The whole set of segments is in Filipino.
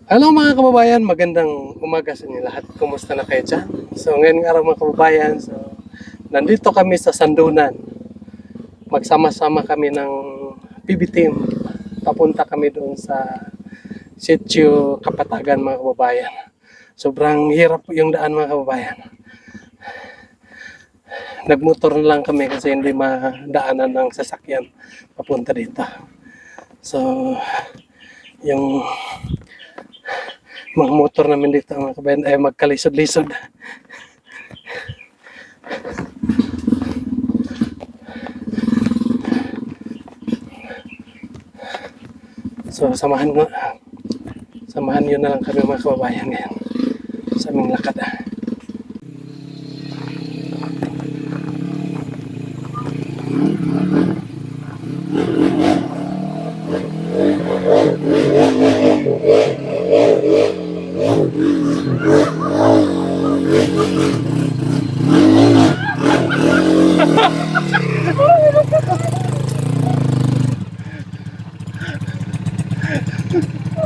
Hello mga kababayan, magandang umaga sa inyo lahat. Kumusta na kayo dyan? So ngayon araw mga kababayan, nandito kami sa Sandunan. Magsama-sama kami ng PB team. Papunta kami doon sa Sitio Kapatagan mga kababayan. Sobrang hirap po yung daan mga kababayan. Nagmotor na lang kami kasi hindi madaanan ng sasakyan papunta dito. So yung mga motor namin dito mga kababayan ay magkalisod-lisod. So samahan nyo na lang kami mga kababayan ngayon sa aming lakad.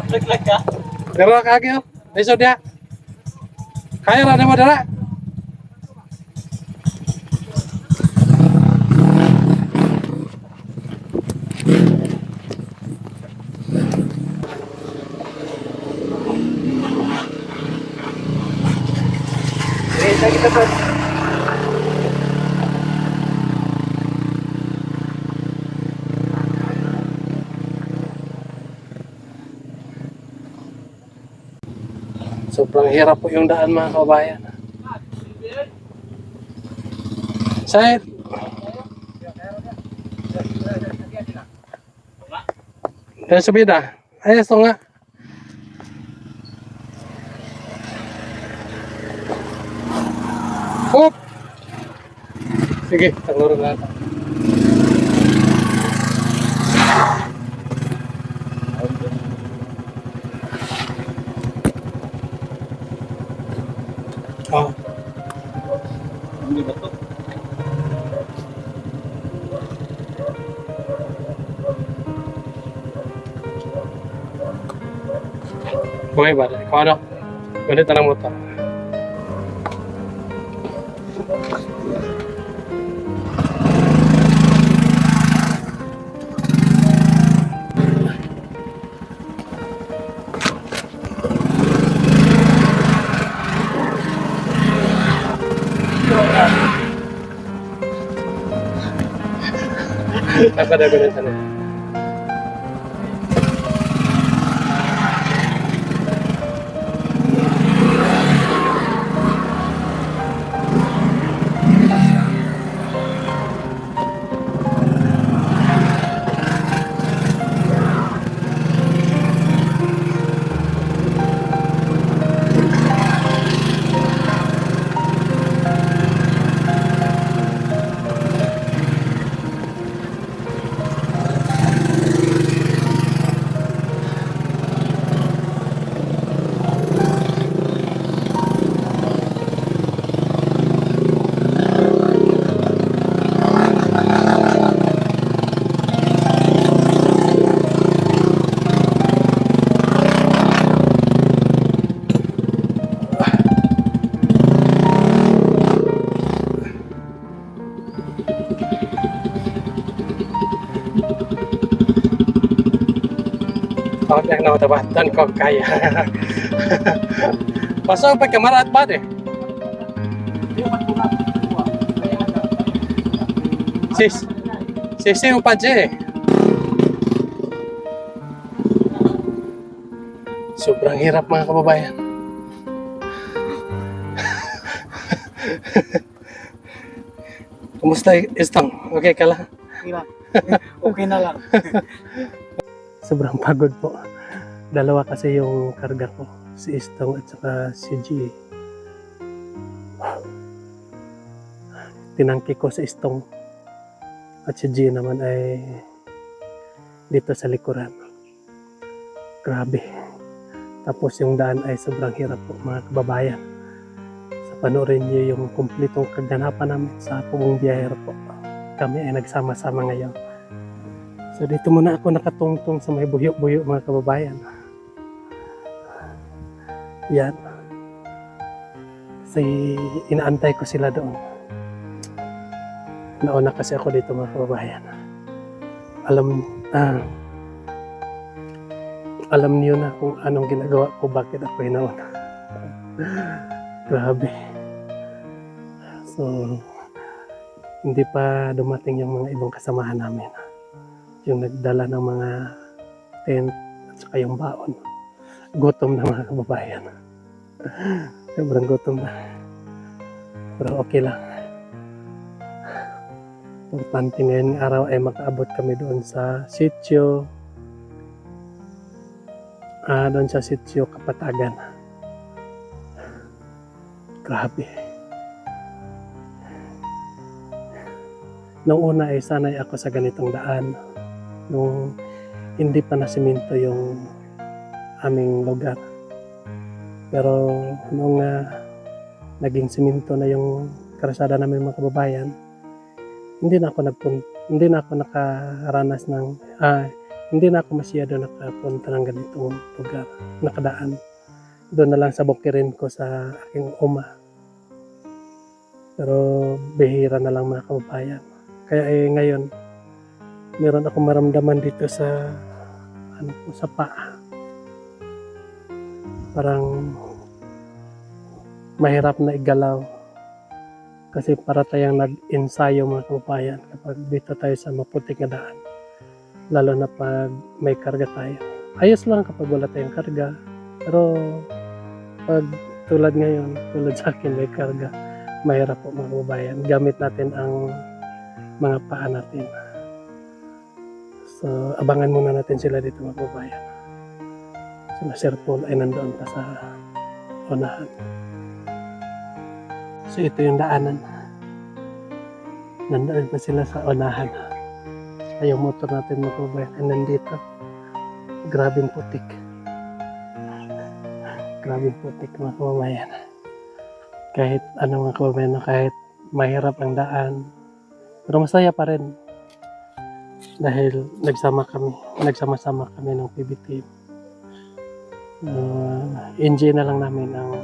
Naglag ka? Dara kagyo, lisod ya. Kaya ra mo dara. Reza kita pa. Sobrang hirap po yung daan mga kababayan. Sir, dan subida. Ayos to nga. Hop! Sige, tanguran na. Oh, Hindi ba to? okay ba? Kung ano? Ganit na lang motor. Dapat ako na tanong. Ako bilang nawatabatan ko kaya. Pasok pa kamarat ba de? Sis, sisi yung padje. Sobrang hirap mga kababayan. Kumusta Istang? Okay ka lang? Okay na lang. Sobrang pagod po. Dalawa kasi yung karga ko. Si Istang at saka si G. Tinangki ko si Istang. At si G naman ay dito sa likuran. Grabe. Tapos yung daan ay sobrang hirap po mga kababayan. Sa panoorin niyo yung kumpletong kaganapan namin sa buong biyahero po. Kami ay nagsama-sama ngayon. So dito muna ako nakatungtong sa may buyo-buyo mga kababayan. Yan. Kasi inaantay ko sila doon. Nauna kasi ako dito mga kababayan. Alam niyo na kung anong ginagawa ko, bakit ako inauna. Grabe. So, hindi pa dumating yung mga ibang kasamahan namin. Yung nagdala ng mga tent at saka yung baon. Gutom na mga kababayan. Sobrang gutom na. Pero okay lang. Importante ngayong araw ay makaabot kami doon sa sitio. Doon sa sitio Kapatagan. Grabe. Noong una ay sanay ako sa ganitong daan. Nung hindi pa nasiminto yung aming lugar. Pero nung naging siminto na yung kalsada namin mga kababayan, hindi na ako nakaranas ng hindi na ako masyado nakapunta ng ganitong lugar, nakadaan. Doon na lang sa bukirin ko sa aking uma. Pero bihira na lang mga kababayan. Kaya ngayon, meron akong maramdaman dito sa sa paa. Parang mahirap na igalaw. Kasi para tayong nag-ensayo mga kababayan kapag dito tayo sa maputik na daan. Lalo na pag may karga tayo. Ayos lang kapag wala tayong karga. Pero pag tulad ngayon, tulad sa akin may karga, mahirap po mga kababayan. Gamit natin ang mga paa natin. So abangan muna natin sila dito mga kababayan. Sila Sir Paul ay nandoon pa sa unahan. So ito yung daanan. Nandoon pa sila sa unahan. Ay yung motor natin mga kababayan ay nandito. Grabing putik. Grabing putik mga kababayan. Kahit ano mga kababayan, kahit mahirap ang daan, pero masaya pa rin. Dahil nagsama-sama kami ng PB team. Enjoy na lang namin ang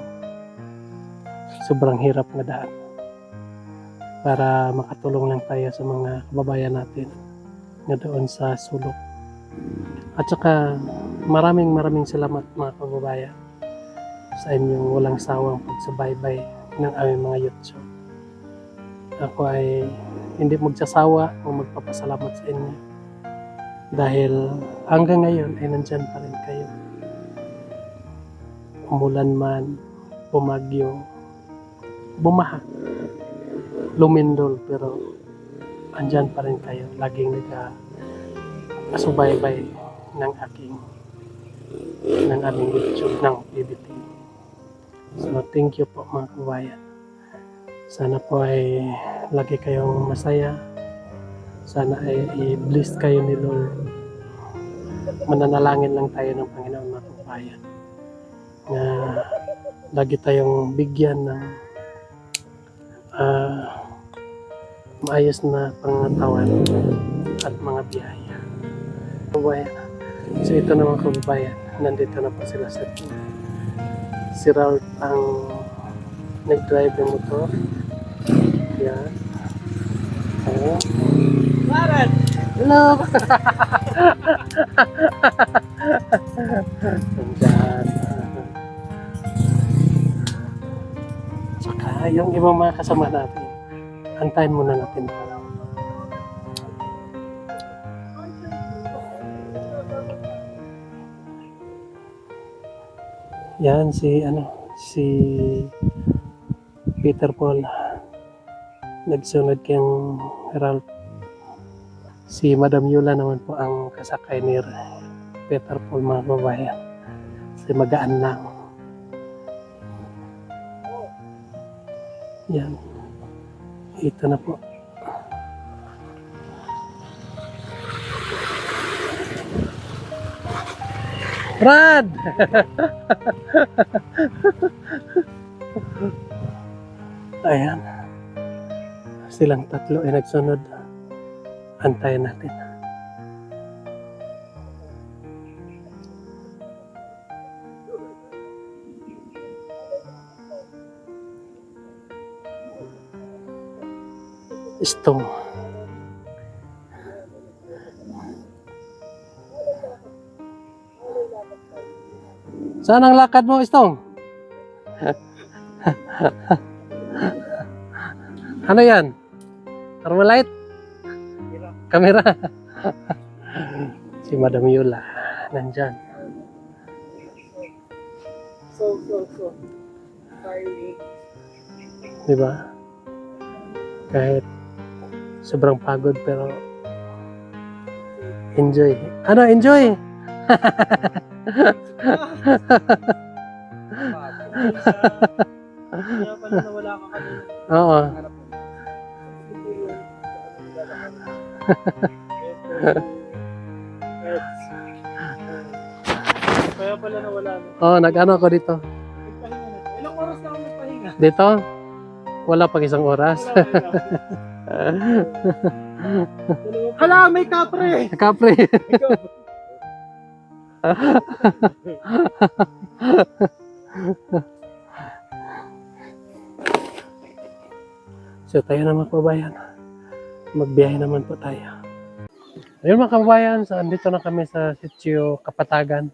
sobrang hirap na daan para makatulong lang tayo sa mga kababayan natin na doon sa sulok. At saka maraming salamat mga kababayan sa inyong walang sawang pagsubaybay ng aming mga YouTube. Ako ay hindi magsasawa o magpapasalamat sa inyo dahil hanggang ngayon ay nandyan pa rin kayo. Umulan man, bumagyo, bumaha, lumindol, pero andyan pa rin kayo. Laging nagkasubaybay ng aming YouTube ng PBT. So thank you po mga kabayan. Sana po ay lagi kayong masaya. Sana ay i-bless kayo ni Lord. Mananalangin lang tayo ng Panginoon mga kabayan. Na lagi tayong bigyan ng maayos na pangangatawan at mga biyaya. Kabayan. So ito naman kababayan, nandito na po sila sa si Ralph ang nag-drive ng motor. Yan. Oh. Maran! Hello! Nandyan. Saka yung ibang mga kasama natin, antayin muna natin. Yan si Peter Paul. Nagsunod kayong Ralph. Si Madam Yula naman po ang kasakay ni Peter Paul mga babayan. Si magaan lang. Yan. Ito na po. Brad! Ayan. Silang tatlo ay nagsunod. Antayin natin. Stone. Saan ang lakad mo, Stone? Ano yan? Armalite? Kamera. Si Madam Yula. Nandyan. So. Tiring. Diba? Kahit sobrang pagod pero enjoy. Ano, enjoy? Kaya pala nawala ka kanina. Oo. Hanap mo. Kaya pala nawala na. Oo, nag-ano ako dito. Nagpahinga na. Ilang oras na ako nagpahinga? Dito? Wala pang isang oras. Hala, may kapre! Kapre. So tayo na mga kababayan. Magbiyahe naman po tayo. Ayun mga kababayan, so andito na kami sa Sitio Kapatagan.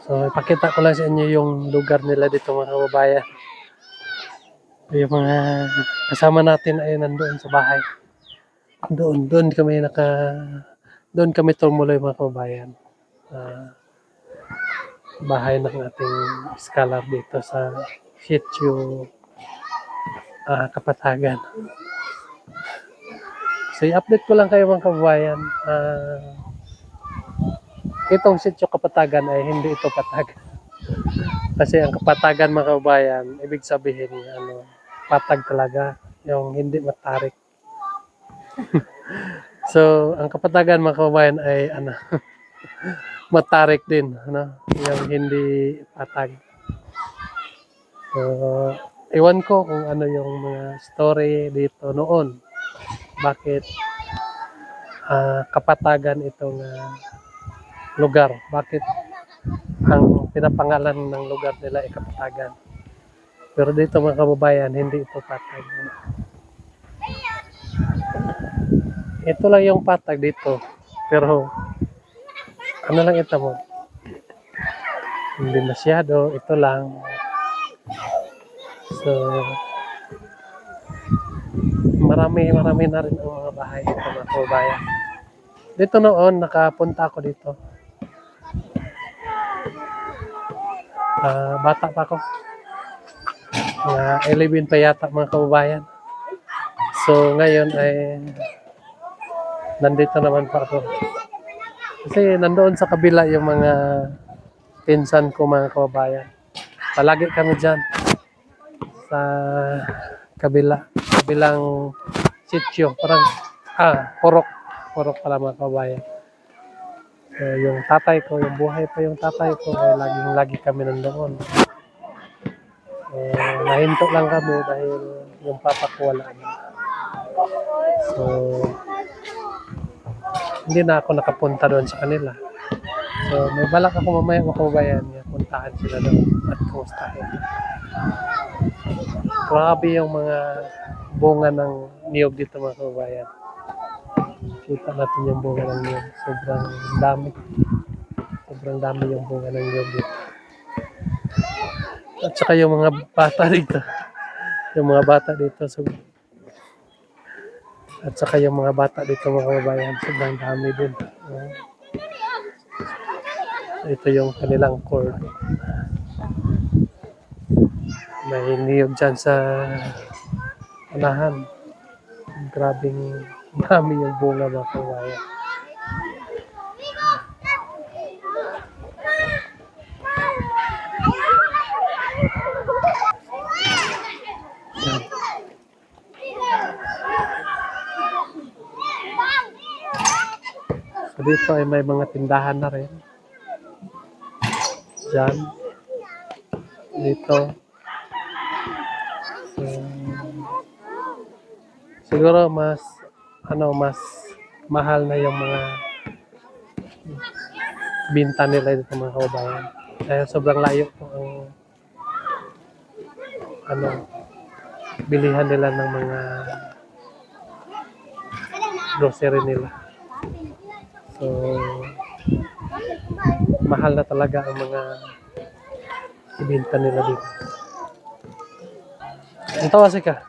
So ipakita ko lang sa inyo yung lugar nila dito mga kababayan. Yung mga kasama natin ay nandoon sa bahay. Doon kami tumuloy mga kababayan. Bahay ng ating scholar dito sa Sitio Kapatagan. So i-update ko lang kayo mga kababayan. Itong Sitio Kapatagan ay hindi ito patag. Kasi ang kapatagan mga kababayan, ibig sabihin patag talaga, yung hindi matarik. So ang kapatagan mga kababayan ay matarik din, yung hindi patag. So iwan ko kung ano yung mga story dito noon. Bakit kapatagan itong lugar? Bakit ang pinapangalan ng lugar nila ay Kapatagan? Pero dito mga kababayan, hindi ito patag. Ito lang yung patag dito. Pero ano lang ito mo? Hindi masyado. Ito lang. So marami na rin ang mga bahay dito mga kababayan. Dito noon, nakapunta ako dito. Bata pa ako. 11 pa yata mga kababayan. So ngayon ay nandito naman pa ako. Kasi nandoon sa kabila yung mga pinsan ko mga kababayan. Palagi kami dyan sa kabilang sitio. Parang Purok pala mga kababayan. So, yung tatay ko, yung buhay pa yung tatay ko, ay lagi kami nandoon. Nahinto lang kami dahil yung papa ko wala na. So, hindi na ako nakapunta doon sa kanila. So, may balak ako mamaya mga kababayan, puntahan sila doon at kumustahin. Grabe yung mga bunga ng niyog dito mga kababayan. Kita natin yung bunga ng niyog. Sobrang dami yung bunga ng niyog dito. At saka yung mga bata dito. At saka yung mga bata dito mga kababayan. Sobrang dami din. Ito yung kanilang court. May niyog dyan sa unahan. Grabing dami yung bunga mga kababayan. So dito ay may mga tindahan na rin. Diyan. Dito. So, siguro mas mahal na yung mga binta nila dito mga kababayan. Dahil sobrang layo po ang bilihan nila ng mga grocery nila. So, mahal na talaga ang mga ibinta nila dito. Ang tawas ka?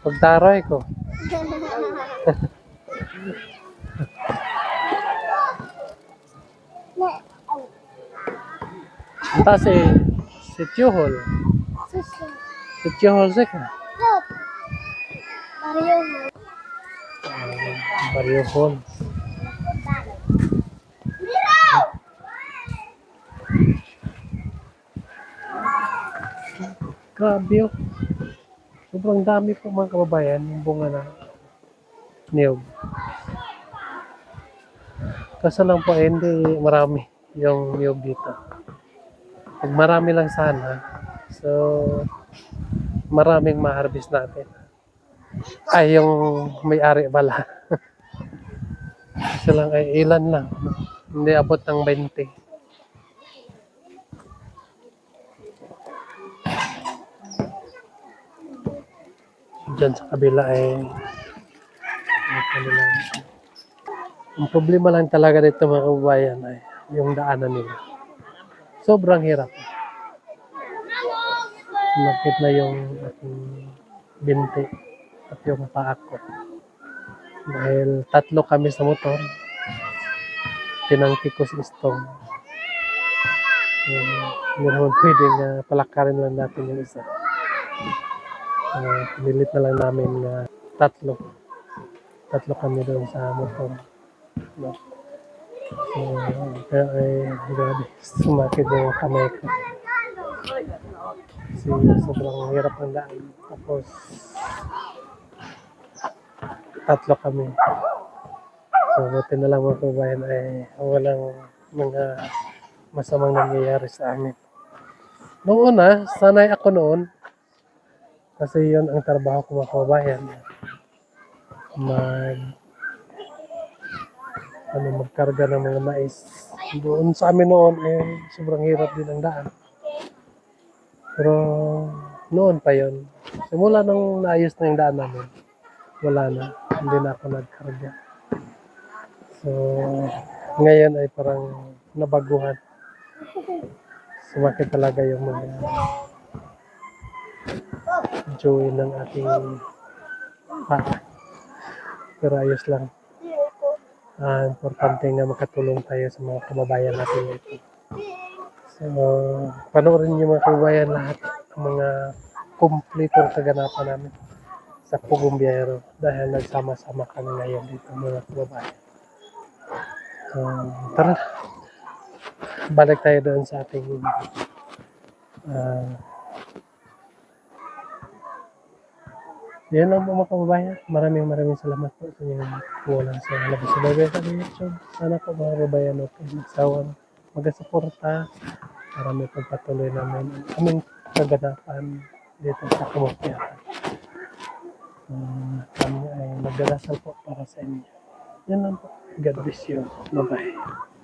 Pagtaroy ko. Ang tawas si Tiyuhol. Si Tiyuhol ka. Barrio Hall. Grabe oh. Sobrang dami po mga kababayan yung bunga na niyog. Kaso lang po hindi marami yung niyog dito. Pag marami lang sana, so maraming ma-harvest natin. Ay, yung may-ari pala. Kasi lang ay ilan lang. Hindi abot ng 20. Diyan sa kabila ay ang problema lang talaga dito mga kababayan ay yung daanan nila. Sobrang hirap. Nakit na yung aking binti at yung paa ko. Dahil 3 kami sa motor, tinangki ko si Stone. Hindi naman pwedeng palakarin lang natin yung isa. Pinilit na lang namin na 3. 3 kami doon sa motor. No? So, kaya ay grabe, sumakit yung kamay ko. Kasi sobrang hirap ang daan. Tapos 3 kami. So, buti na lang mga kabayan ay walang mga masamang nangyayari sa amin. Noong una, sanay ako noon. Kasi yon ang trabaho ko mga kabayan. Magkarga ng mga mais. Doon sa amin noon ay sobrang hirap din ang daan. Pero noon pa yon. Simula nung naayos na yung daan namin, wala na. Hindi na ako nagkarga. So, ngayon ay parang nabaguhan. Sumakit talaga yung mga joy ng ating paa. Pero ayos lang. Importante nga makatulong tayo sa mga kababayan natin dito. So, panoorin niyo mga kababayan lahat ng mga kumpletong kaganapan namin sa Pugong Biyahero dahil nagsama-sama kami ngayon dito mga kababayan. So, tara na. Balik tayo doon sa ating yan lang po mga kababayan. Maraming salamat po sa inyong tuwalan sa nabisabagay sa YouTube. Sana po mga kababayan okay, magsawang mag-suporta para may pagpatuloy namin ang aming kaganapan dito sa Kamukyakan. Kami ay magdarasal po para sa inyo. Yan lang po. God bless you. Bye-bye.